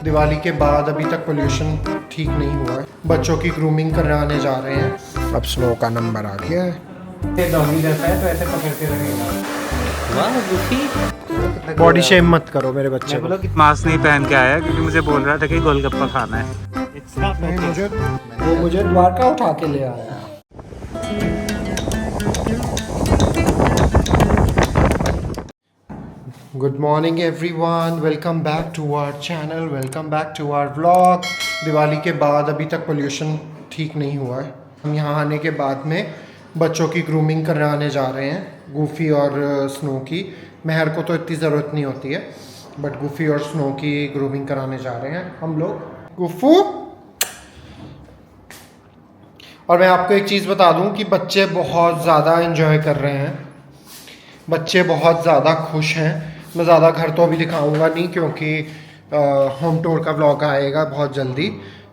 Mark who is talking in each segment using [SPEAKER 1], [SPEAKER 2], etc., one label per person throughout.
[SPEAKER 1] दिवाली के बाद अभी तक पोल्यूशन ठीक नहीं हुआ है। बच्चों की ग्रूमिंग कराने जा रहे हैं। अब स्नो का नंबर आ गया है।
[SPEAKER 2] डॉगी जैसा है तो ऐसे पकड़ के रखेगा। वाह गुफी,
[SPEAKER 1] बॉडी शेम मत करो मेरे बच्चे को।
[SPEAKER 2] मास्क नहीं पहन के आया क्योंकि मुझे बोल रहा था कि गोलगप्पा खाना है।
[SPEAKER 1] वो मुझे द्वारका उठा के ले आया। Good morning everyone, welcome back to our channel, welcome back to our vlog. Diwali के बाद अभी तक पोल्यूशन ठीक नहीं हुआ है। हम यहाँ आने के बाद में बच्चों की ग्रूमिंग कराने जा रहे हैं, गूफी और स्नो की। महर को तो इतनी ज़रूरत नहीं होती है, बट गूफी और स्नो की ग्रूमिंग कराने जा रहे हैं हम लोग। गुफ्फू, और मैं आपको एक चीज़ बता दूं कि बच्चे बहुत ज़्यादा एंजॉय कर रहे हैं, बच्चे बहुत ज़्यादा खुश हैं। मैं ज़्यादा घर तो अभी दिखाऊंगा नहीं क्योंकि होम टूर का व्लॉग आएगा बहुत जल्दी,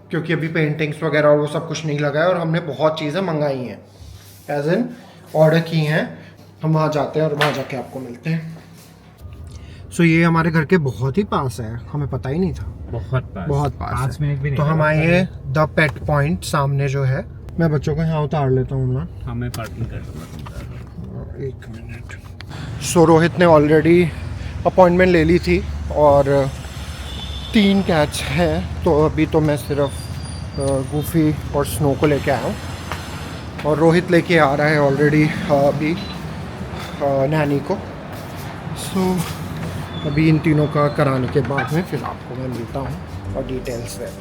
[SPEAKER 1] क्योंकि अभी पेंटिंग्स वगैरह और वो सब कुछ नहीं लगा है और हमने बहुत चीज़ें मंगाई हैं, एज इन ऑर्डर की हैं। हम वहाँ जाते हैं और वहाँ जाके आपको मिलते हैं। सो ये हमारे घर के बहुत ही पास है, हमें पता ही नहीं था। बहुत पास
[SPEAKER 2] 5 मिनट भी नहीं।
[SPEAKER 1] तो हम आए हैं द पेट पॉइंट, सामने जो है। मैं बच्चों को यहाँ उतार लेता हूँ ना,
[SPEAKER 2] हमें पार्किंग कर दूँगा।
[SPEAKER 1] 1 मिनट। सो रोहित ने ऑलरेडी अपॉइंटमेंट ले ली थी और 3 कैट्स हैं, तो अभी तो मैं सिर्फ गूफी और स्नो को लेके आया हूँ और रोहित लेके आ रहा है ऑलरेडी अभी नैनी को। सो अभी इन तीनों का कराने के बाद में फिर आपको मैं मिलता हूँ और डिटेल्स है।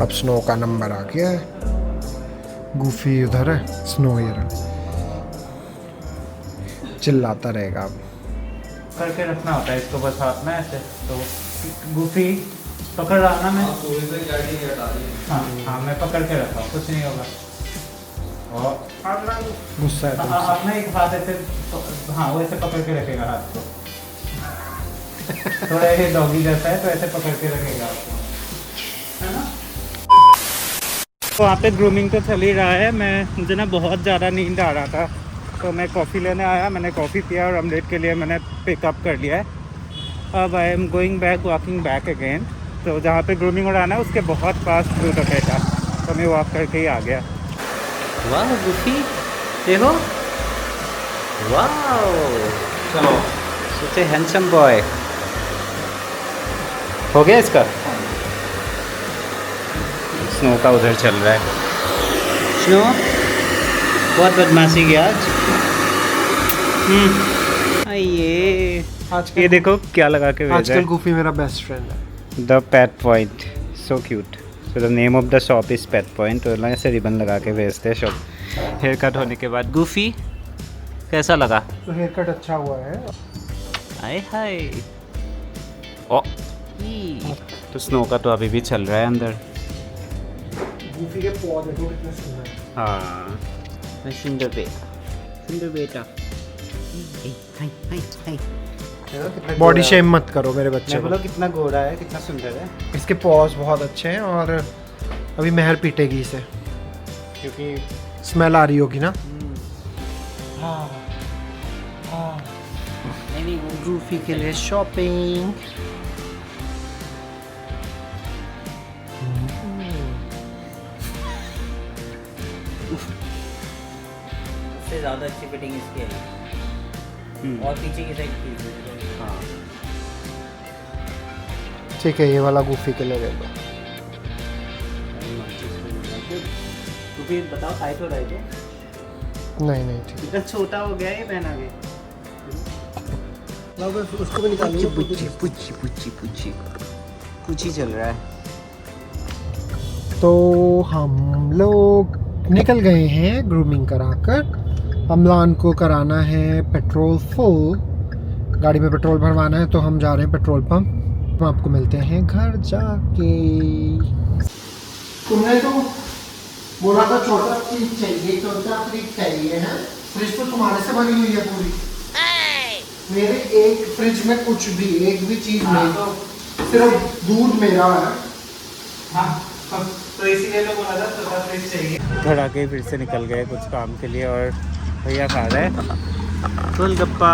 [SPEAKER 1] अब स्नो का नंबर आ गया है। गूफी उधर है, स्नो इधर चिल्लाता रहेगा। अब
[SPEAKER 2] करके रखना होता है इसको बस हाथ में ऐसे। तो गूफी पकड़ रहा ना मैं। हाँ, मैं पकड़ के रखा हूँ, कुछ नहीं होगा। और
[SPEAKER 1] गुस्सा है तुमसे।
[SPEAKER 2] अपना एक हाथ ऐसे, हाँ वो ऐसे पकड़ के रखेगा हाथ को। थोड़ा ये डॉगी जैसा है तो ऐसे पकड़ के रखेगा आपको, है ना। तो वहाँ पे ग्रूमिंग तो चल ही रहा है। मुझे ना बहुत ज़्यादा नींद आ रहा था, तो मैं कॉफ़ी लेने आया। मैंने कॉफ़ी पिया और ऑमलेट के लिए मैंने पिकअप कर लिया है। अब I am going back, walking back again. तो जहाँ पे ग्रूमिंग हो रहा है ना, उसके बहुत पास ब्लू टपेटा, तो मैं वॉक करके ही आ गया। वाह गुफी देखो, वाह चलो, सोचे हैंडसम बॉय हो गया इसका। स्नो का उधर चल रहा है। स्नो बहुत बदमाशी किया आज। ये
[SPEAKER 1] आजकल
[SPEAKER 2] ये देखो क्या लगा के भेजा है।
[SPEAKER 1] आजकल गूफी मेरा बेस्ट फ्रेंड है।
[SPEAKER 2] The pet point, so cute. So the name of the shop is pet point. और ऐसे रिबन लगा के भेजते हैं शॉप। हेयर कट होने के बाद गूफी कैसा लगा?
[SPEAKER 1] तो हेयर कट अच्छा हुआ है।
[SPEAKER 2] हाय हाय। ओ तो स्नो का तो अभी भी चल रहा है अंदर।
[SPEAKER 1] गूफी के पॉ देखो कितने सुंदर हैं।
[SPEAKER 2] हाँ, सुंदर बेटा, सुंदर बेटा।
[SPEAKER 1] बॉडी शेम मत करो मेरे बच्चे को।
[SPEAKER 2] कितना गोरा है, कितना सुंदर है।
[SPEAKER 1] इसके पॉज बहुत अच्छे हैं और अभी महर पीटेगी इसे क्योंकि स्मेल आ रही होगी ना। गूफी के लिए शॉपिंग।
[SPEAKER 3] सबसे ज़्यादा अच्छी फिटिंग इसकी है और पीछे की साइड की।
[SPEAKER 2] हाँ
[SPEAKER 1] ठीक है, ये वाला गूफी के लिए ले लो।
[SPEAKER 3] तो फिर बताओ टाइट हो रहा है
[SPEAKER 1] नहीं नहीं ठीक
[SPEAKER 3] इतना छोटा हो गया है पहना के।
[SPEAKER 1] उसको भी निकालिए।
[SPEAKER 2] कुछ ही चल रहा है।
[SPEAKER 1] तो हम लोग निकल गए हैं ग्रूमिंग कराकर। अमलान को कराना है पेट्रोल फुल, गाड़ी में पेट्रोल भरवाना है, तो हम जा रहे हैं पेट्रोल पंप। हम आपको मिलते हैं घर जाके। तुमने तो बोला था छोटा फ्रिज चाहिए, छोटा फ्रिज चाहिए है। फ्रिज तो तुम्हारे से भरी हुई है पूरी। मेरे एक फ्रिज में कुछ भी, एक भी चीज नहीं, तो सिर्फ दूध मेरा है।
[SPEAKER 2] हाँ
[SPEAKER 1] तो इसीलिए तो बोला था छोटा फ्रिज चाहिए।
[SPEAKER 2] घर आके फिर से निकल गए कुछ काम के लिए और भैया खा रहे हैं गोलगप्पा।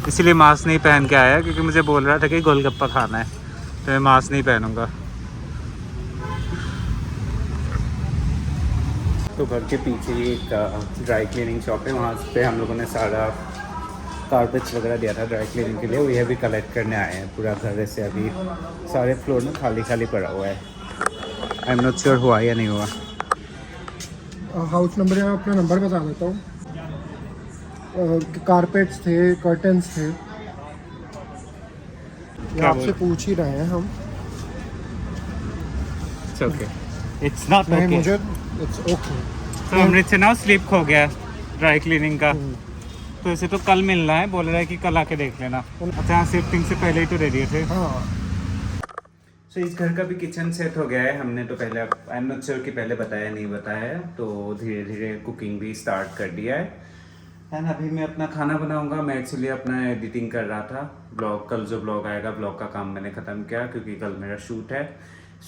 [SPEAKER 2] इसीलिए मास्क नहीं पहन के आया क्योंकि मुझे बोल रहा था कि गोलगप्पा खाना है, तो मैं मास्क नहीं पहनूंगा। तो घर के पीछे ही एक ड्राई क्लीनिंग शॉप है, वहाँ पे हम लोगों ने सारा कारपेट्स वगैरह दिया था ड्राई क्लीनिंग के लिए, वो ये भी कलेक्ट करने आए हैं। पूरा घर ऐसे अभी सारे फ्लोर में खाली खाली पड़ा हुआ है। आई एम नॉट श्योर हुआ या नहीं हुआ।
[SPEAKER 1] हाउस नंबर या अपना नंबर बता देता हूँ। कारपेट्स थे, कर्टन्स थे, ये आपसे पूछ ही रहे हैं हम।
[SPEAKER 2] इट्स ओके, इट्स नॉट
[SPEAKER 1] नहीं
[SPEAKER 2] ओके।
[SPEAKER 1] मुझे इट्स ओके।
[SPEAKER 2] तो अमृत से ना स्लिप खो गया ड्राई क्लीनिंग का, तो इसे तो कल मिलना है, बोल रहा है कि कल आके देख लेना। अच्छा हाँ, शिफ्टिंग से पहले ही तो दे दिए थे।
[SPEAKER 1] हाँ
[SPEAKER 2] तो इस घर का भी किचन सेट हो गया है। हमने तो पहले, आई एम नॉट श्योर कि पहले बताया नहीं बताया, तो धीरे धीरे कुकिंग भी स्टार्ट कर दिया है। एंड अभी मैं अपना खाना बनाऊंगा। मैं एक्चुअली अपना एडिटिंग कर रहा था ब्लॉग, कल जो ब्लॉग आएगा ब्लॉग का काम मैंने ख़त्म किया क्योंकि कल मेरा शूट है।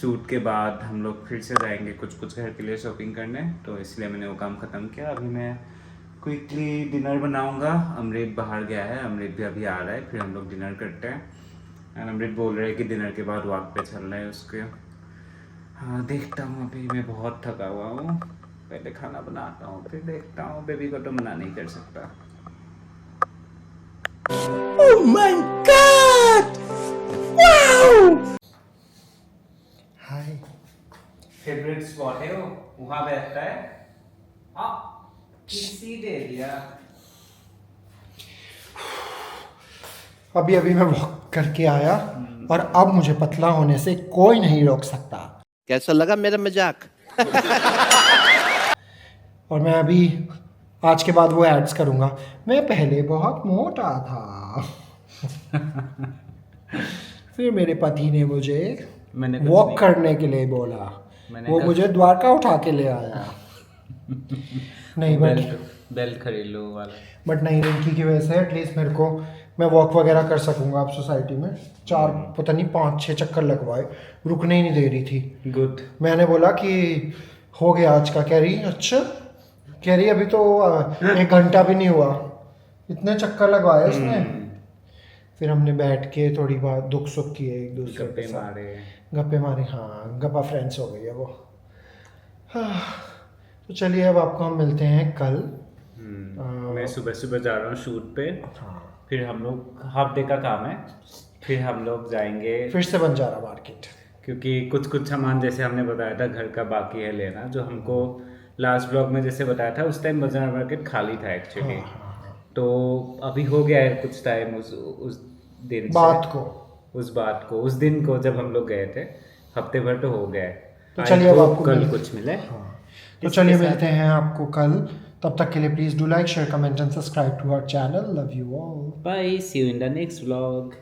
[SPEAKER 2] शूट के बाद हम लोग फिर से जाएंगे कुछ घर के लिए शॉपिंग करने, तो इसलिए मैंने वो काम ख़त्म किया। अभी मैं क्विकली डिनर बनाऊंगा। अमृत बाहर गया है, अमृत भी अभी आ रहा है, फिर हम लोग डिनर करते हैं। एंड अमृत बोल रहे हैं कि डिनर के बाद वॉक पे चलना है उसके। हाँ देखता हूँ, अभी मैं बहुत थका हुआ हूँ, पहले खाना बनाता हूँ फिर देखता हूँ। बेबी को तो मना नहीं कर सकता।
[SPEAKER 1] Oh my God, wow. Hi,
[SPEAKER 2] favourite spot है वो, वहाँ बैठता है। हाँ किसी दे दिया।
[SPEAKER 1] अभी अभी मैं वॉक करके आया और अब मुझे पतला होने से कोई नहीं रोक सकता।
[SPEAKER 4] कैसा लगा मेरा मजाक?
[SPEAKER 1] और मैं अभी आज के बाद वो एड्स करूँगा, मैं पहले बहुत मोटा था। फिर मेरे पति ने मुझे
[SPEAKER 2] मैंने कुछ
[SPEAKER 1] वॉक
[SPEAKER 2] नहीं
[SPEAKER 1] करने के लिए बोला,
[SPEAKER 2] मैंने
[SPEAKER 1] वो
[SPEAKER 2] कहा-
[SPEAKER 1] मुझे द्वारका उठा के ले आया। नहीं
[SPEAKER 2] बेल्ट खरीद लो वाला।
[SPEAKER 1] बट नहीं, रिंकी की वजह से एटलीस्ट मेरे को, मैं वॉक वगैरह कर सकूंगा अब सोसाइटी में। 4 पता नहीं 5-6 चक्कर लगवाए, रुकने ही नहीं दे रही थी।
[SPEAKER 2] गुड।
[SPEAKER 1] मैंने बोला कि हो गया आज का, कह रही अच्छा, कह रही अभी तो 1 घंटा भी नहीं हुआ, इतने चक्कर लगवाए उसने। फिर हमने बैठ के थोड़ी बात दुख सुख किए एक दूसरे
[SPEAKER 2] गप्पे
[SPEAKER 1] के साथ,
[SPEAKER 2] मारे।
[SPEAKER 1] गप्पे मारे। हाँ, गप्पा फ्रेंड्स हो गई है वो। हाँ, तो चलिए अब आपको हम मिलते हैं कल।
[SPEAKER 2] मैं सुबह सुबह जा रहा हूँ शूट पे,
[SPEAKER 1] हाँ,
[SPEAKER 2] फिर हम लोग हाफ डे का काम है, फिर हम लोग जाएंगे
[SPEAKER 1] फिर से बंजारा मार्केट।
[SPEAKER 2] क्योंकि कुछ सामान जैसे हमने बताया था घर का बाकी है लेना, जो हमको लास्ट ब्लॉग में जैसे बताया था उस टाइम बाजार मार्केट खाली था एक्चुअली। तो अभी हो गया है कुछ टाइम उस दिन से,
[SPEAKER 1] बात को
[SPEAKER 2] उस दिन को जब हम लोग गए थे, हफ्ते भर तो हो गया है।
[SPEAKER 1] तो चलिए अब आपको
[SPEAKER 2] कल कुछ मिले।
[SPEAKER 1] तो चलिए मिलते हैं आपको कल। तब तक के लिए please do like, share, comment and subscribe to our channel. Love you all.
[SPEAKER 2] Bye, see you in the next vlog.